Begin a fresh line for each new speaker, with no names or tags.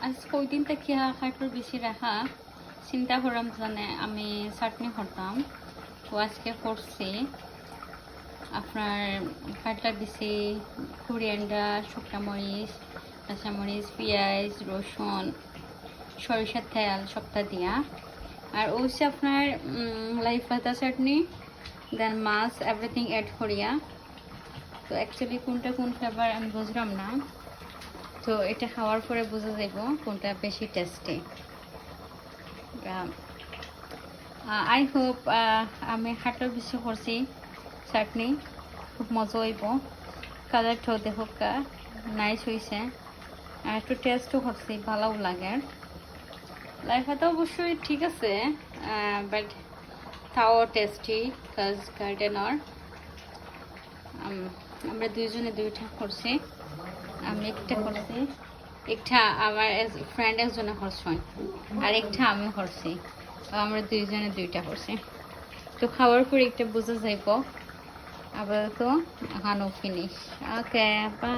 আজ কয়দিন থেকে খাইটোর বেশি রাখা চিন্তা করলাম জানে আমি চাটনি করতাম, তো আজকে করছি। আপনার কাটলা দিছি কোরিয়ান্ডার, শুকনা মরিচ, কাঁচামরিচ, পেঁয়াজ, রসুন, সরিষার তেল সবটা দিয়া। আর হচ্ছে আপনার লাই পাতা চাটনি, দেন মাছ এভরিথিং অ্যাড করিয়া। তো অ্যাকচুয়ালি কোনটা কোন ফ্লেভার আমি বুঝলাম না, তো এটা খাওয়ার পরে বোঝা যাব কোনটা বেশি টেস্টি। আই হোপ আমি হাটের বেশি করছি চাটনি, খুব মজা হইব। কালারটাও দেখো নাইস হয়েছে, আর একটু টেস্টও করছি, ভালোও লাগে। লাইফাটা অবশ্যই ঠিক আছে, বাট তাও টেস্টি, কাজ গার্ডেনর। আমরা দুইজনে দুইটা করছি, আমি একটা করছি, একটা আমার ফ্রেন্ড একজনে করছেন, আর একটা আমি করছি। আমরা দুইজনে দুইটা করছি। তো খাওয়ার পরে একটা বোঝা যাইব। আপাতত এখনো ফিনিশ। Okay, by.